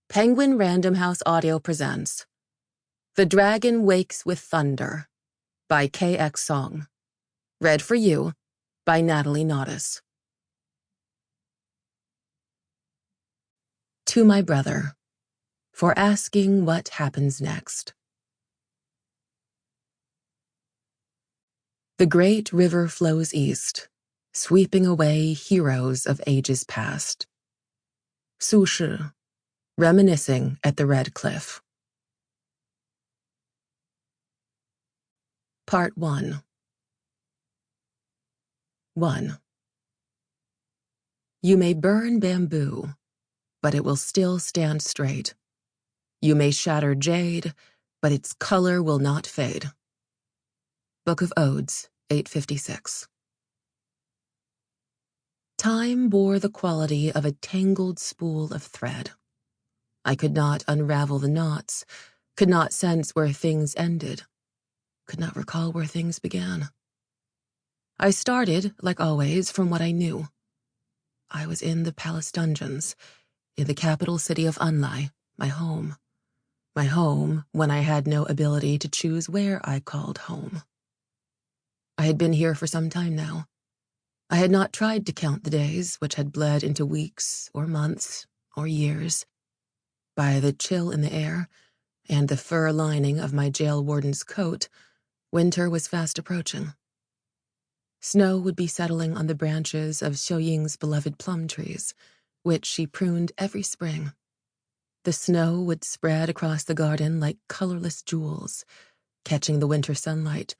Penguin Random House Audio presents The Dragon Wakes with Thunder by KX Song. Read for you by Natalie Naudus. To my brother, for asking what happens next. The great river flows east, sweeping away heroes of ages past. Su Shi, reminiscing at the Red Cliff. Part 1. 1. You may burn bamboo, but it will still stand straight. You may shatter jade, but its color will not fade. Book of Odes, 856. Time bore the quality of a tangled spool of thread. I could not unravel the knots, could not sense where things ended, could not recall where things began. I started, like always, from what I knew. I was in the palace dungeons, in the capital city of Anlai, my home. My home when I had no ability to choose where I called home. I had been here for some time now. I had not tried to count the days which had bled into weeks or months or years. By the chill in the air and the fur lining of my jail warden's coat, winter was fast approaching. Snow would be settling on the branches of Xiu Ying's beloved plum trees, which she pruned every spring. The snow would spread across the garden like colorless jewels, catching the winter sunlight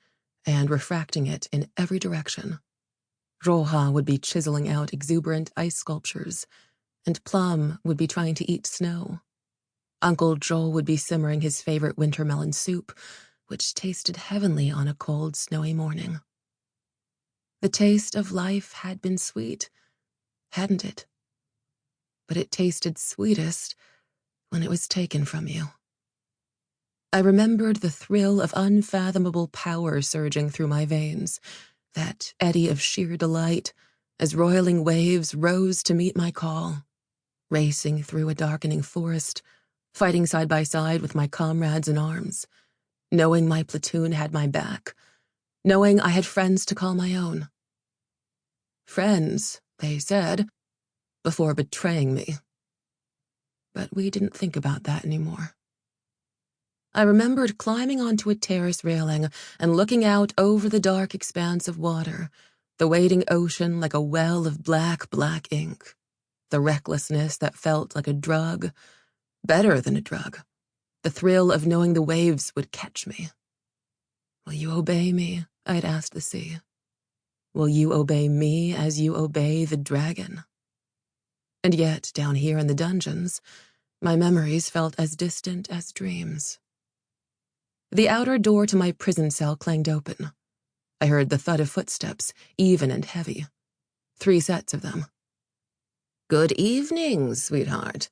and refracting it in every direction. Roha would be chiseling out exuberant ice sculptures, and Plum would be trying to eat snow. Uncle Joel would be simmering his favorite winter melon soup, which tasted heavenly on a cold, snowy morning. The taste of life had been sweet, hadn't it? But it tasted sweetest when it was taken from you. I remembered the thrill of unfathomable power surging through my veins, that eddy of sheer delight as roiling waves rose to meet my call, racing through a darkening forest, fighting side by side with my comrades in arms, knowing my platoon had my back, knowing I had friends to call my own. Friends, they said, before betraying me. But we didn't think about that anymore. I remembered climbing onto a terrace railing and looking out over the dark expanse of water, the waiting ocean like a well of black ink, the recklessness that felt like a drug, better than a drug, the thrill of knowing the waves would catch me. Will you obey me? I'd asked the sea. Will you obey me as you obey the dragon? And yet, down here in the dungeons, my memories felt as distant as dreams. The outer door to my prison cell clanged open. I heard the thud of footsteps, even and heavy. 3 sets of them. Good evening, sweetheart.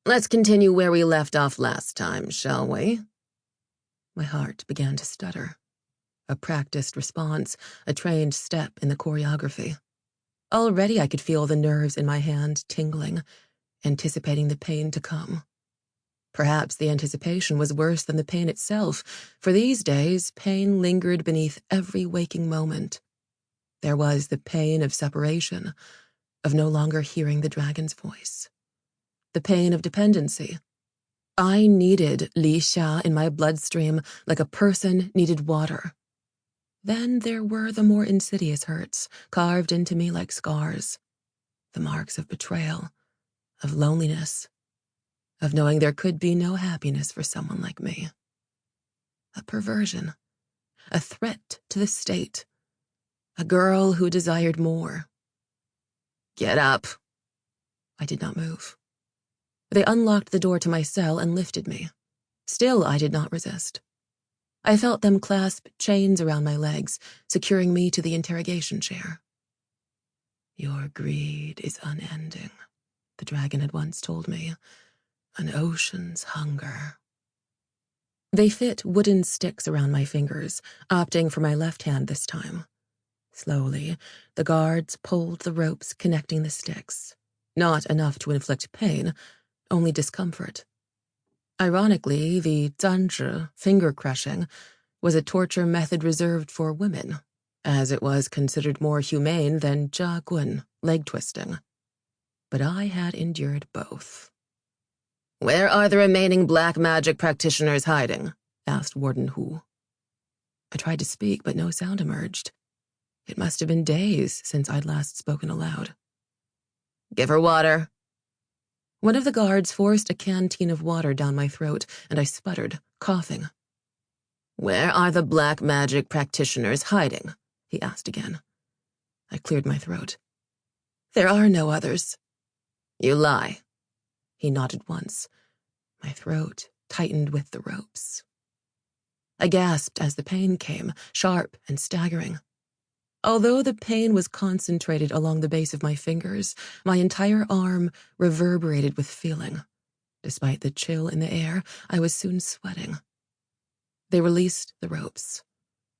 Let's continue where we left off last time, shall we? My heart began to stutter. A practiced response, a trained step in the choreography. Already I could feel the nerves in my hand tingling, anticipating the pain to come. Perhaps the anticipation was worse than the pain itself, for these days pain lingered beneath every waking moment. There was the pain of separation, of no longer hearing the dragon's voice. The pain of dependency. I needed Li Xia in my bloodstream like a person needed water. Then there were the more insidious hurts, carved into me like scars. The marks of betrayal, of loneliness, of knowing there could be no happiness for someone like me. A perversion, a threat to the state, a girl who desired more. Get up. I did not move. They unlocked the door to my cell and lifted me. Still, I did not resist. I felt them clasp chains around my legs, securing me to the interrogation chair. Your greed is unending, the dragon had once told me. An ocean's hunger. They fit wooden sticks around my fingers, opting for my left hand this time. Slowly, the guards pulled the ropes connecting the sticks. Not enough to inflict pain, only discomfort, Ironically, the zanzhi, finger crushing, was a torture method reserved for women, as it was considered more humane than jia gun, leg twisting. But I had endured both. "Where are the remaining black magic practitioners hiding?" asked Warden Hu. I tried to speak, but no sound emerged. It must have been days since I'd last spoken aloud. "Give her water." One of the guards forced a canteen of water down my throat, and I sputtered, coughing. "Where are the black magic practitioners hiding?" he asked again. I cleared my throat. "There are no others." "You lie." He nodded once. My throat tightened with the ropes. I gasped as the pain came, sharp and staggering. Although the pain was concentrated along the base of my fingers, my entire arm reverberated with feeling. Despite the chill in the air, I was soon sweating. They released the ropes.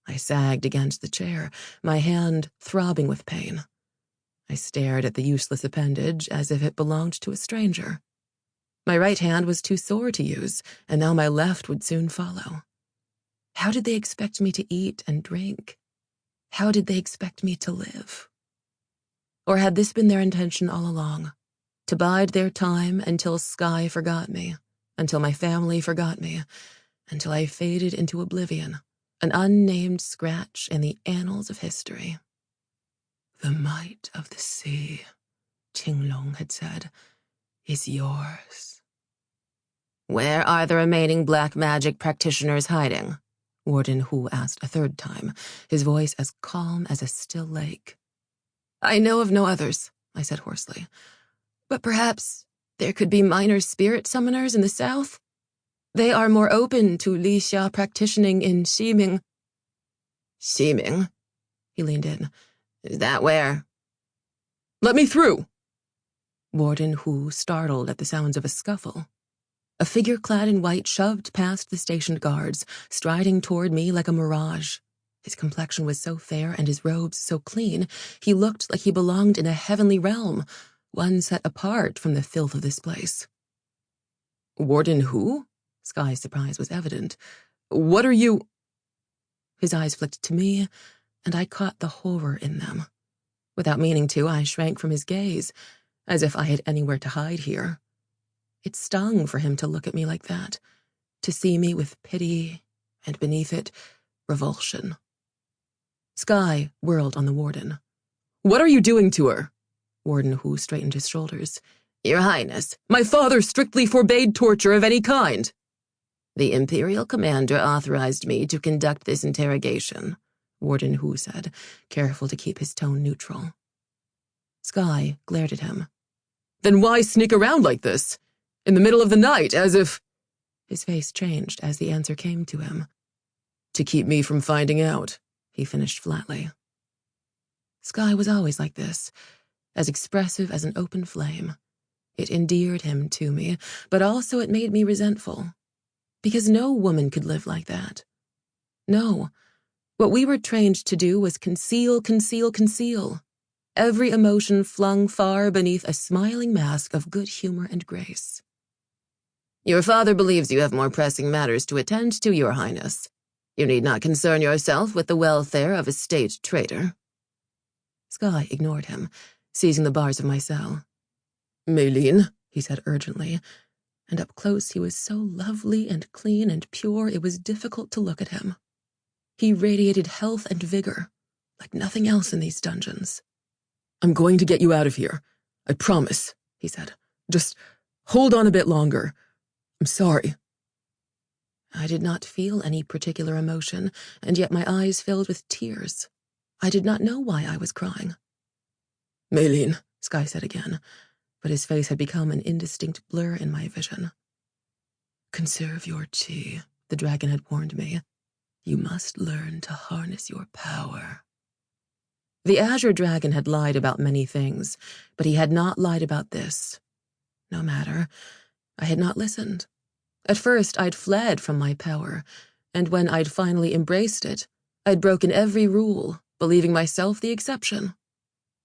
I sagged against the chair, my hand throbbing with pain. I stared at the useless appendage as if it belonged to a stranger. My right hand was too sore to use, and now my left would soon follow. How did they expect me to eat and drink? How did they expect me to live? Or had this been their intention all along? To bide their time until Sky forgot me, until my family forgot me, until I faded into oblivion, an unnamed scratch in the annals of history. "The might of the sea," Qinglong had said, "is yours." "Where are the remaining black magic practitioners hiding?" Warden Hu asked a third time, his voice as calm as a still lake. "I know of no others," I said hoarsely. "But perhaps there could be minor spirit summoners in the south? They are more open to Li Xia practicing in Ximing." "Ximing?" He leaned in. "Is that where?" "Let me through!" Warden Hu startled at the sounds of a scuffle. A figure clad in white shoved past the stationed guards, striding toward me like a mirage. His complexion was so fair and his robes so clean, he looked like he belonged in a heavenly realm, one set apart from the filth of this place. "Warden Hu?" Sky's surprise was evident. "What are you—" His eyes flicked to me, and I caught the horror in them. Without meaning to, I shrank from his gaze, as if I had anywhere to hide here. It stung for him to look at me like that, to see me with pity, and beneath it, revulsion. Sky whirled on the warden. "What are you doing to her?" Warden Hu straightened his shoulders. "Your Highness, my father strictly forbade torture of any kind." "The Imperial commander authorized me to conduct this interrogation," Warden Hu said, careful to keep his tone neutral. Sky glared at him. "Then why sneak around like this? In the middle of the night, as if—" His face changed as the answer came to him. "To keep me from finding out," he finished flatly. Sky was always like this, as expressive as an open flame. It endeared him to me, but also it made me resentful. Because no woman could live like that. No, what we were trained to do was conceal, conceal, conceal. Every emotion flung far beneath a smiling mask of good humor and grace. "Your father believes you have more pressing matters to attend to, Your Highness. You need not concern yourself with the welfare of a state traitor." Sky ignored him, seizing the bars of my cell. "Meilin," he said urgently, and up close he was so lovely and clean and pure it was difficult to look at him. He radiated health and vigor, like nothing else in these dungeons. "I'm going to get you out of here. I promise," he said. "Just hold on a bit longer. I'm sorry." I did not feel any particular emotion, and yet my eyes filled with tears. I did not know why I was crying. "Meilin," Sky said again, but his face had become an indistinct blur in my vision. "Conserve your chi," the dragon had warned me. "You must learn to harness your power." The azure dragon had lied about many things, but he had not lied about this. No matter, I had not listened. At first, I'd fled from my power, and when I'd finally embraced it, I'd broken every rule, believing myself the exception.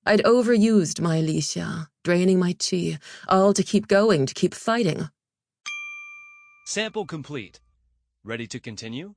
I'd overused my Li Xia, draining my chi, all to keep going, to keep fighting. Sample complete. Ready to continue?